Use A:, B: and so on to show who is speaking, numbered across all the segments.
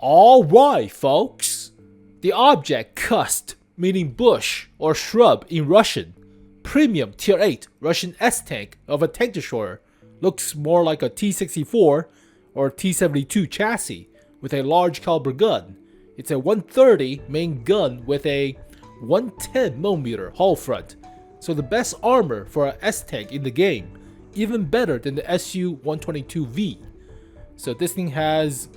A: Alright, folks. The Object Kust, meaning bush or shrub in Russian, premium tier 8 Russian S-tank of a tank destroyer, looks more like a T-64 or T-72 chassis with a large caliber gun. It's a 130 main gun with a 110mm hull front, so the best armor for an S-tank in the game, even better than the Su-122V. So this thing has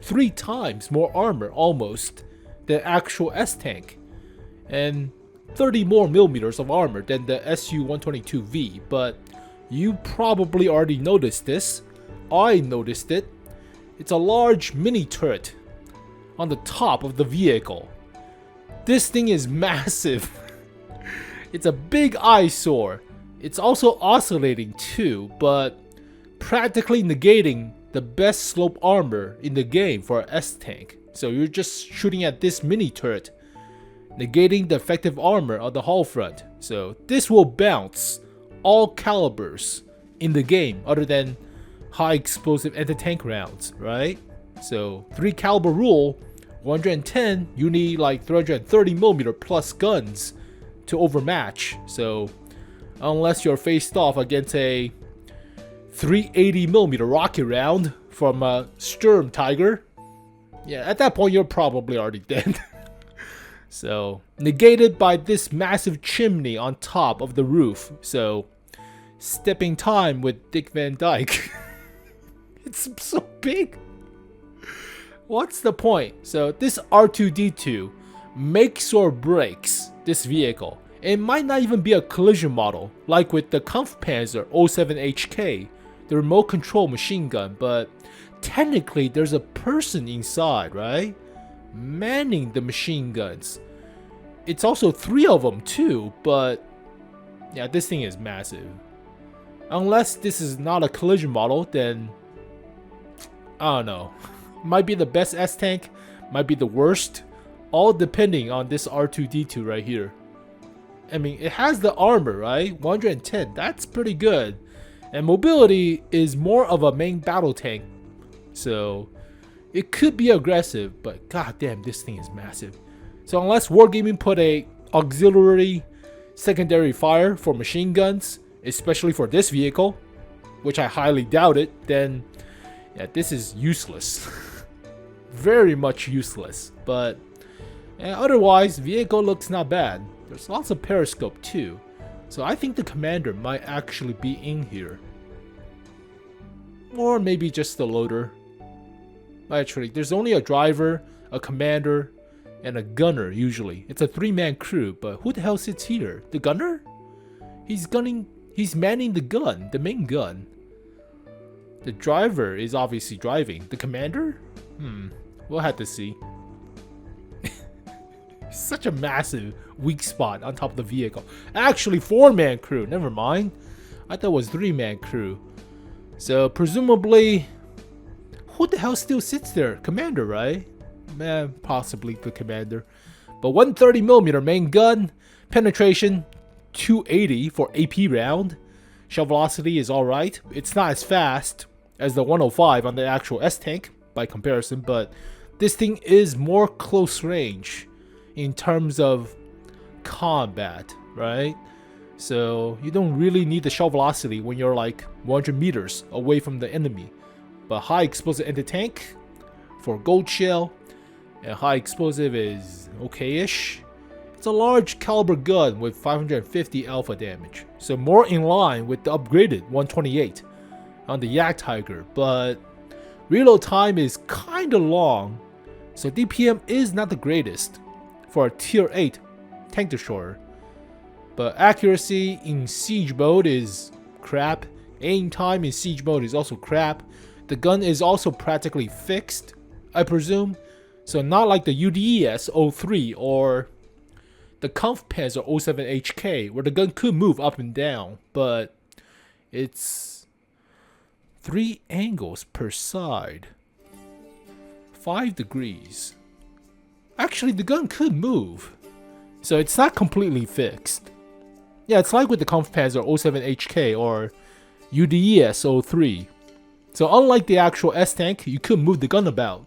A: 3 times more armor almost than actual S-tank, and 30 more millimeters of armor than the Su-122V, but you probably already noticed this. I noticed it. It's a large mini turret on the top of the vehicle. This thing is massive. It's a big eyesore. It's also oscillating too, but practically negating the best slope armor in the game for an S-tank. So you're just shooting at this mini turret, negating the effective armor of the hull front. So this will bounce all calibers in the game other than high explosive anti-tank rounds, right? So 3 caliber rule, 110, you need like 330mm plus guns to overmatch. So unless you're faced off against a 380mm rocket round from a Sturm Tiger, yeah, at that point you're probably already dead. So negated by this massive chimney on top of the roof. So stepping time with Dick Van Dyke. It's so big. What's the point? So this R2D2 makes or breaks this vehicle. It might not even be a collision model like with the 𝗞𝘂𝘀𝘁, the remote control machine gun, but technically there's a person inside, right? Manning the machine guns. It's also 3 of them too, but yeah, this thing is massive. Unless this is not a collision model, then I don't know. Might be the best S-tank, might be the worst, all depending on this R2D2 right here. I mean, it has the armor, right? 110, that's pretty good. And mobility is more of a main battle tank, so it could be aggressive, but goddamn, this thing is massive. So unless Wargaming put a auxiliary secondary fire for machine guns, especially for this vehicle, which I highly doubt it, then yeah, this is useless. Very much useless. But otherwise, vehicle looks not bad. There's lots of periscope too, so I think the commander might actually be in here, or maybe just the loader. Actually, there's only a driver, a commander, and a gunner usually. It's a 3-man crew, but who the hell sits here? The gunner? He's manning the gun, the main gun. The driver is obviously driving. The commander? We'll have to see. Such a massive weak spot on top of the vehicle. Actually, 4-man crew. Never mind. I thought it was 3-man crew. So presumably, who the hell still sits there? Commander, right? Man, possibly the commander. But 130mm main gun, penetration 280 for AP round. Shell velocity is alright. It's not as fast as the 105 on the actual S-tank by comparison, but this thing is more close range in terms of combat, right? So you don't really need the shell velocity when you're like 100 meters away from the enemy. But high explosive anti-tank for gold shell, and high explosive is okay-ish. It's a large caliber gun with 550 alpha damage, so more in line with the upgraded 128 on the Yak Tiger, but reload time is kinda long, so DPM is not the greatest for a tier 8 tank destroyer. But accuracy in siege mode is crap, aim time in siege mode is also crap. The gun is also practically fixed, I presume, so not like the UDES-03 or the 𝗞𝘂𝘀𝘁 where the gun could move up and down, but it's 3 angles per side, 5 degrees. Actually, the gun could move, so it's not completely fixed. Yeah, it's like with the 𝗞𝘂𝘀𝘁 or UDES-03. So unlike the actual S-tank, you could move the gun about.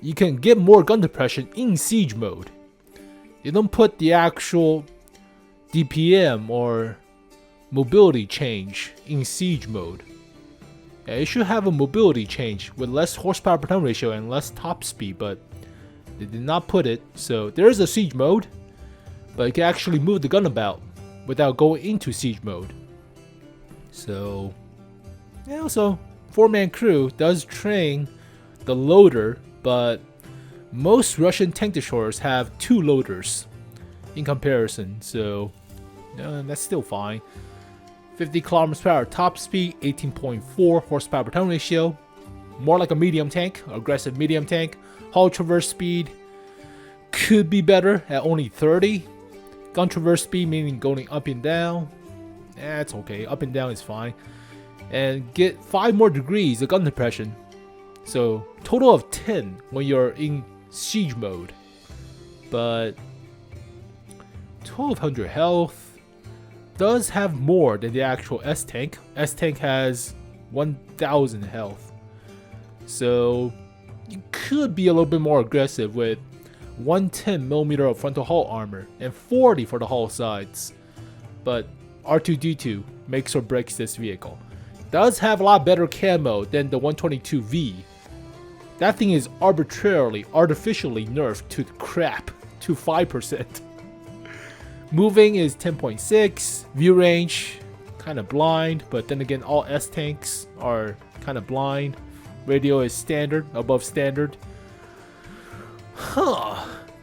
A: you can get more gun depression in siege mode. They don't put the actual DPM or mobility change in siege mode. Yeah, it should have a mobility change with less horsepower per ton ratio and less top speed, but they did not put it. So there is a siege mode, but you can actually move the gun about without going into siege mode. So, yeah, also 4-man crew does train the loader, but most Russian tank destroyers have 2 loaders in comparison, so that's still fine. 50 kilometers per hour top speed, 18.4 horsepower per ton ratio, more like a medium tank, aggressive medium tank. Hull traverse speed could be better at only 30. Gun traverse speed, meaning going up and down, it's okay, up and down is fine. And get 5 more degrees of gun depression, so total of 10 when you're in siege mode. But 1200 health does have more than the actual S-Tank. S-Tank has 1000 health, so you could be a little bit more aggressive with 110mm of frontal hull armor and 40 for the hull sides. But R2D2 makes or breaks this vehicle. Does have a lot better camo than the 122V. That thing is artificially nerfed to crap, to 5%. Moving is 10.6, view range kind of blind, but then again all S-Tanks are kind of blind. Radio is standard, above standard.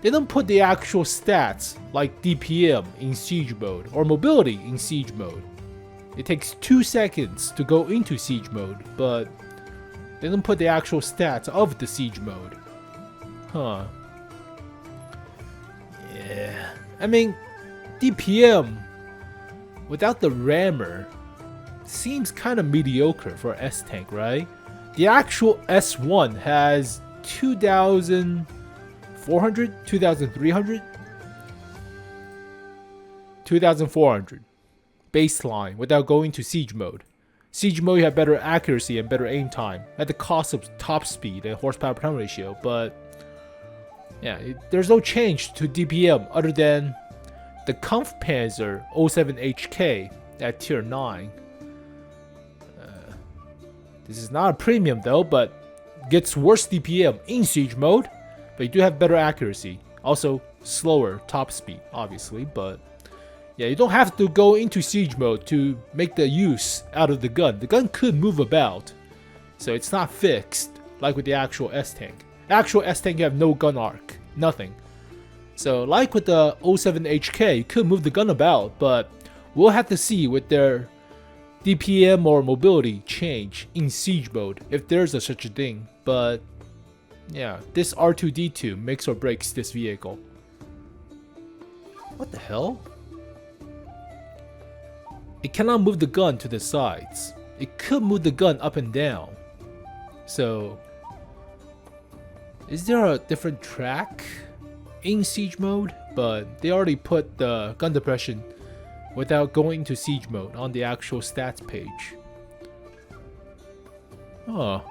A: They don't put the actual stats like DPM in siege mode or mobility in siege mode. It takes 2 seconds to go into siege mode, but they don't put the actual stats of the siege mode. Yeah. I mean, DPM without the rammer seems kind of mediocre for S-Tank, right? The actual S1 has 2,400, 2,300, 2,400 baseline without going to siege mode. Siege mode, you have better accuracy and better aim time at the cost of top speed and horsepower per ton ratio, but yeah, there's no change to DPM other than the Kampfpanzer 07HK at tier 9. This is not a premium though, but gets worse DPM in siege mode, but you do have better accuracy. Also slower top speed, obviously, but yeah, you don't have to go into siege mode to make the use out of the gun. The gun could move about, so it's not fixed like with the actual S-Tank. Actual S-Tank, you have no gun arc, nothing. So like with the 07HK, you could move the gun about, but we'll have to see with their DPM or mobility change in siege mode if there's such a thing. But yeah, this R2D2 makes or breaks this vehicle. What the hell? It cannot move the gun to the sides. It could move the gun up and down. So, is there a different track in siege mode? But they already put the gun depression without going to siege mode on the actual stats page. Oh.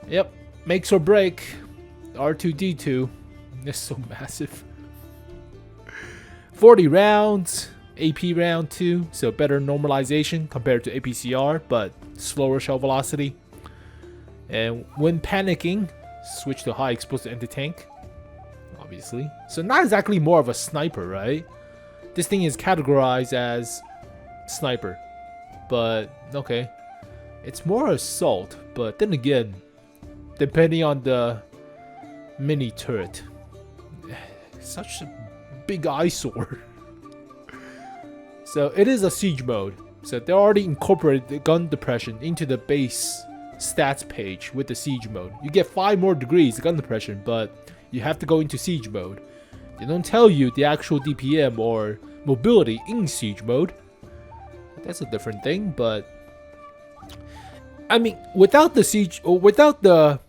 A: Yep, makes or break. R2D2 is so massive. 40 rounds. AP round 2, so better normalization compared to APCR, but slower shell velocity. And when panicking, switch to high explosive anti-tank, obviously. So not exactly more of a sniper, right? This thing is categorized as sniper, but okay. It's more assault, but then again, depending on the mini turret, such a big eyesore. So it is a siege mode. So they already incorporated the gun depression into the base stats page with the siege mode. You get 5 more degrees of gun depression, but you have to go into siege mode. They don't tell you the actual DPM or mobility in siege mode. That's a different thing, but I mean, without the siege or without the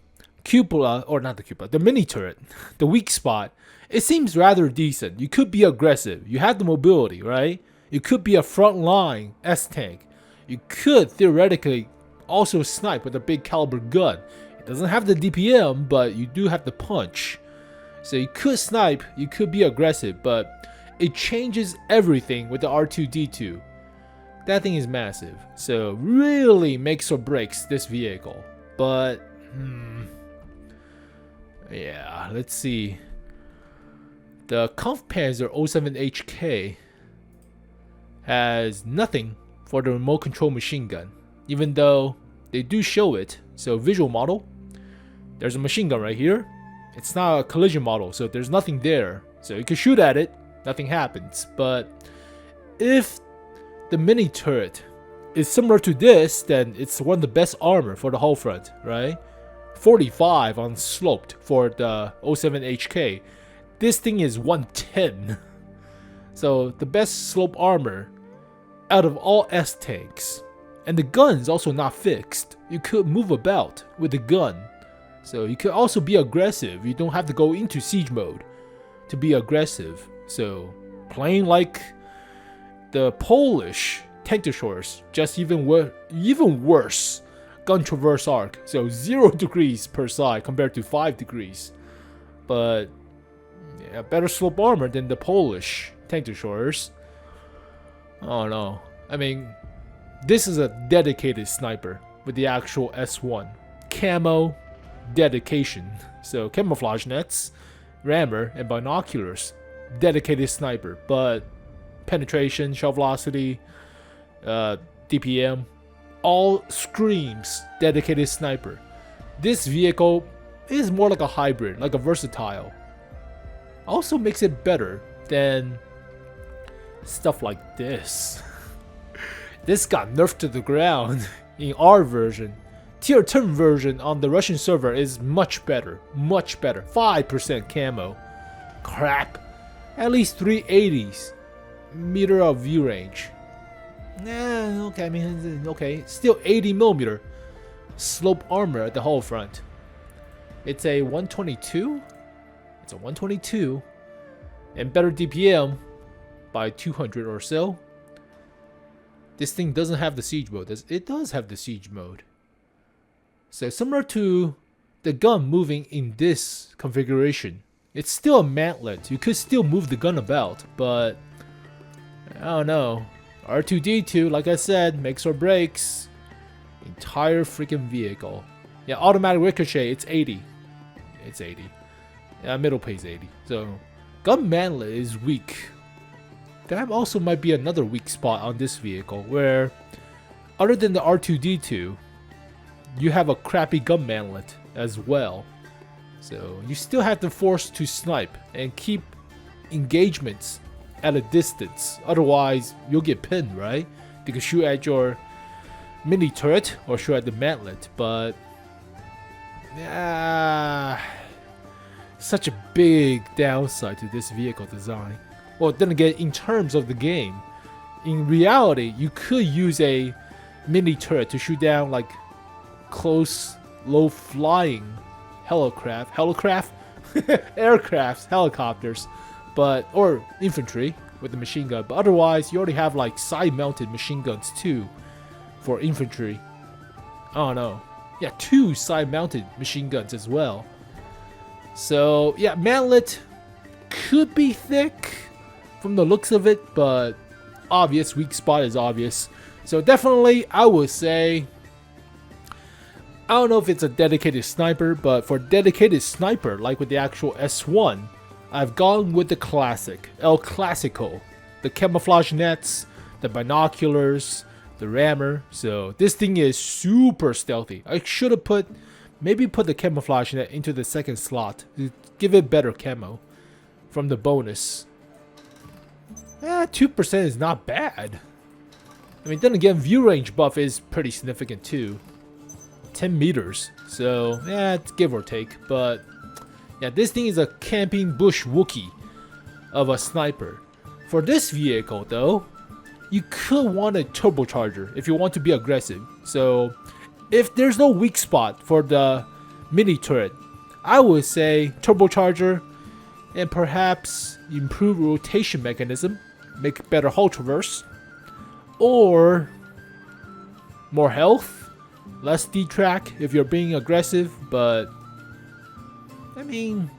A: cupola, or not the cupola, the mini turret, the weak spot, it seems rather decent. You could be aggressive. You have the mobility, right? You could be a frontline S-Tank. You could theoretically also snipe with a big caliber gun. doesn't have the DPM, but you do have the punch. So you could snipe, you could be aggressive, but it changes everything with the R2D2. That thing is massive, so really makes or breaks this vehicle. But yeah, let's see. The Kampfpanzer 07HK has nothing for the remote control machine gun, even though they do show it. So visual model, there's a machine gun right here. It's not a collision model, so there's nothing there. So you can shoot at it, nothing happens. But if the mini turret is similar to this, then it's one of the best armor for the whole front, right? 45 on sloped for the 07HK. This thing is 110. So the best slope armor out of all S tanks. And the gun's also not fixed. You could move about with the gun. So you could also be aggressive. You don't have to go into siege mode to be aggressive. So playing like the Polish tank destroyers, just even worse gun traverse arc. So 0 degrees per side compared to 5 degrees. But yeah, better slope armor than the Polish tank destroyers. Oh no. I mean, this is a dedicated sniper with the actual S1. Camo, dedication. So camouflage nets, rammer, and binoculars. Dedicated sniper. But penetration, shell velocity, DPM, all screams dedicated sniper. This vehicle is more like a hybrid, like a versatile. Also makes it better than stuff like this. This got nerfed to the ground in our version. Tier 10 version on the Russian server is much better. Much better. 5% camo. Crap. At least 380s meter of view range. Okay, I mean, okay. Still 80mm slope armor at the whole front. It's a 122. It's a 122. And better DPM by 200 or so. This thing doesn't have the siege mode. It does have the siege mode. So similar to the gun moving in this configuration. It's still a mantlet. You could still move the gun about, but I don't know. R2D2, like I said, makes or breaks entire freaking vehicle. Yeah, automatic ricochet, it's 80. It's 80. Yeah, middle pace 80. So gun mantlet is weak. That also might be another weak spot on this vehicle, where other than the R2D2, you have a crappy gun mantlet as well. So you still have to force to snipe and keep engagements at a distance. Otherwise, you'll get pinned, right? You can shoot at your mini turret or shoot at the mantlet, but yeah, such a big downside to this vehicle design. Well, then again, in terms of the game, in reality, you could use a mini turret to shoot down like close, low-flying aircrafts, helicopters, but or infantry with the machine gun. But otherwise, you already have like side-mounted machine guns too for infantry. Oh no, yeah, 2 side-mounted machine guns as well. So yeah, mantlet could be thick from the looks of it, but obvious weak spot is obvious. So definitely, I would say, I don't know if it's a dedicated sniper, but for dedicated sniper, like with the actual S1, I've gone with the classic, El Clasico. The camouflage nets, the binoculars, the rammer. So this thing is super stealthy. I should have maybe put the camouflage net into the second slot to give it better camo from the bonus. 2% is not bad. I mean, then again, view range buff is pretty significant too. 10 meters. So, yeah, it's give or take. But, yeah, this thing is a camping bush Wookie of a sniper. For this vehicle, though, you could want a turbocharger if you want to be aggressive. So, if there's no weak spot for the mini turret, I would say turbocharger and perhaps improve rotation mechanism, make better hull traverse, or more health, less D-track if you're being aggressive, but I mean,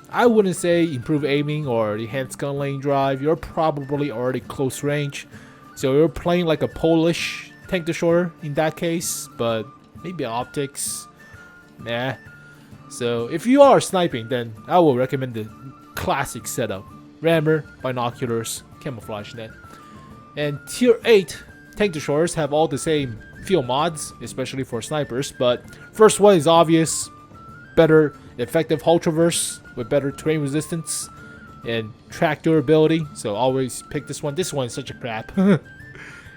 A: I wouldn't say improve aiming or enhance gun lane drive. You're probably already close range, so you're playing like a Polish tank destroyer in that case, but maybe optics, nah. So if you are sniping, then I will recommend the classic setup: rammer, binoculars, camouflage net. And tier 8 tank destroyers have all the same field mods, especially for snipers, but first one is obvious: better effective hull traverse with better terrain resistance and track durability, so always pick this one. This one is such a crap.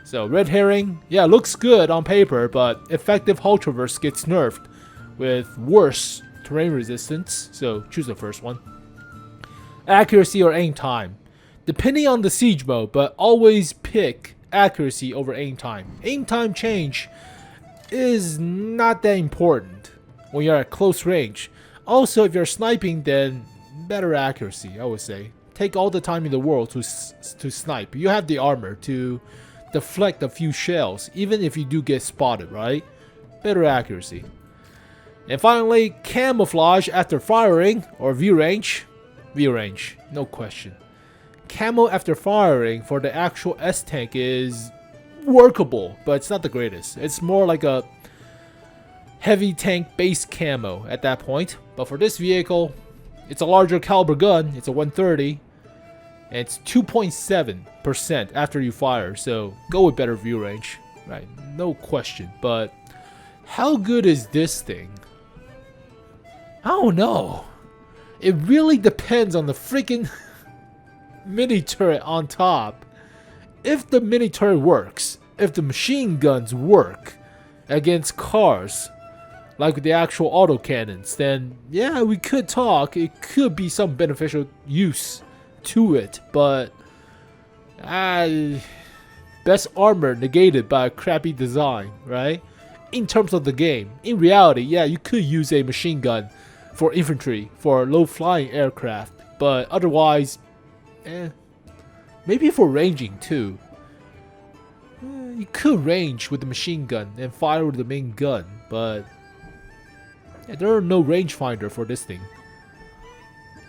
A: So red herring, yeah, looks good on paper, but effective hull traverse gets nerfed with worse terrain resistance, so choose the first one. Accuracy or aim time, depending on the siege mode, but always pick accuracy over aim time. Aim time change is not that important when you're at close range. Also, if you're sniping, then better accuracy, I would say. Take all the time in the world to snipe. You have the armor to deflect a few shells, even if you do get spotted, right? Better accuracy. And finally, camouflage after firing, or view range. View range, no question. Camo after firing for the actual S-Tank is workable, but it's not the greatest. It's more like a heavy tank base camo at that point. But for this vehicle, it's a larger caliber gun. It's a 130. And it's 2.7% after you fire. So go with better view range. Right, no question. But how good is this thing? I don't know. It really depends on the freaking mini turret on top. If the mini turret works, if the machine guns work against cars, like the actual autocannons, then yeah, we could talk. It could be some beneficial use to it, but best armor negated by a crappy design, right? In terms of the game, in reality, yeah, you could use a machine gun for infantry, for low-flying aircraft, but otherwise, maybe for ranging too. You could range with the machine gun and fire with the main gun, but yeah, there are no rangefinder for this thing.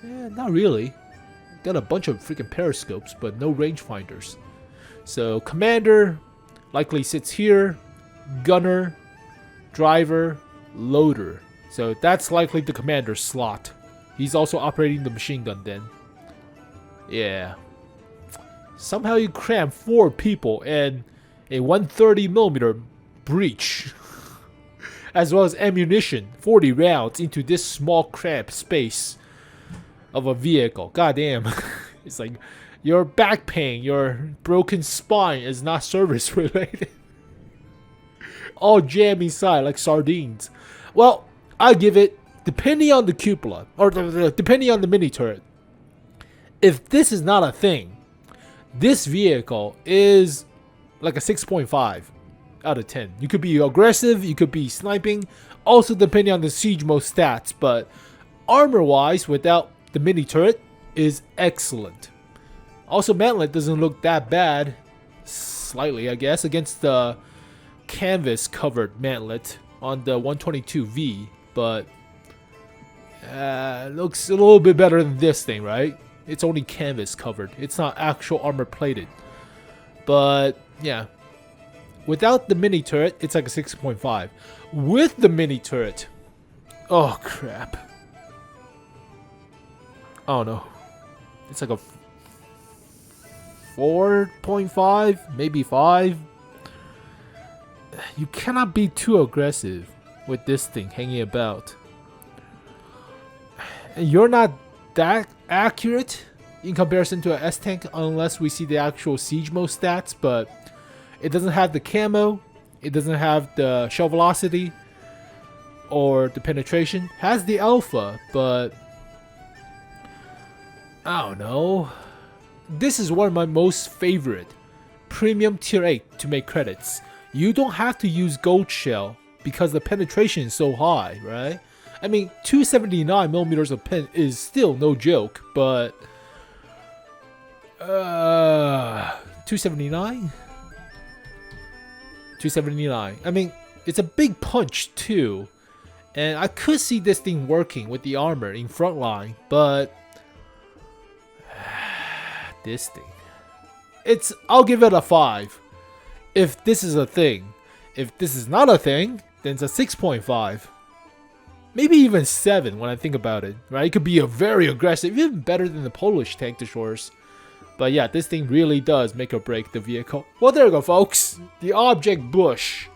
A: Not really. Got a bunch of freaking periscopes, but no rangefinders. So commander likely sits here, gunner, driver, loader. So that's likely the commander's slot. He's also operating the machine gun then. Yeah. Somehow you cram 4 people and a 130mm breach, as well as ammunition, 40 rounds into this small cramped space of a vehicle. God damn. It's like your back pain, your broken spine is not service related. All jammed inside like sardines. Well, I give it, depending on the cupola, or depending on the mini turret, if this is not a thing, this vehicle is like a 6.5 out of 10. You could be aggressive, you could be sniping, also depending on the siege mode stats, but armor wise, without the mini turret, is excellent. Also, mantlet doesn't look that bad, slightly I guess, against the canvas covered mantlet on the 122V, but looks a little bit better than this thing, right? It's only canvas covered, it's not actual armor plated. But yeah, without the mini turret, it's like a 6.5. With the mini turret, oh crap, I don't know, it's like a 4.5, maybe 5. You cannot be too aggressive with this thing hanging about. And you're not that accurate in comparison to an S-Tank unless we see the actual siege mode stats, but it doesn't have the camo, it doesn't have the shell velocity or the penetration. Has the alpha, but I don't know. This is one of my most favorite premium tier 8 to make credits. You don't have to use gold shell because the penetration is so high, right? I mean, 279mm of pen is still no joke, but 279? 279. I mean, It's a big punch too. And I could see this thing working with the armor in front line, but this thing. I'll give it a 5. If this is a thing. If this is not a thing, then it's a 6.5. Maybe even 7 when I think about it, right? It could be a very aggressive, even better than the Polish tank de shores. But yeah, this thing really does make or break the vehicle. Well, there you go, folks. The Object Bush.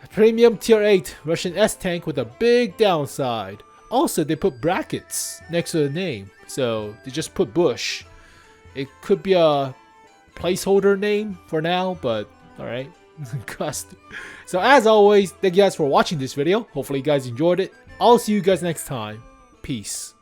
A: A premium tier 8 Russian S-tank with a big downside. Also, they put brackets next to the name. So, they just put Bush. It could be a placeholder name for now, but alright. Kust. So as always, thank you guys for watching this video. Hopefully you guys enjoyed it. I'll see you guys next time. Peace.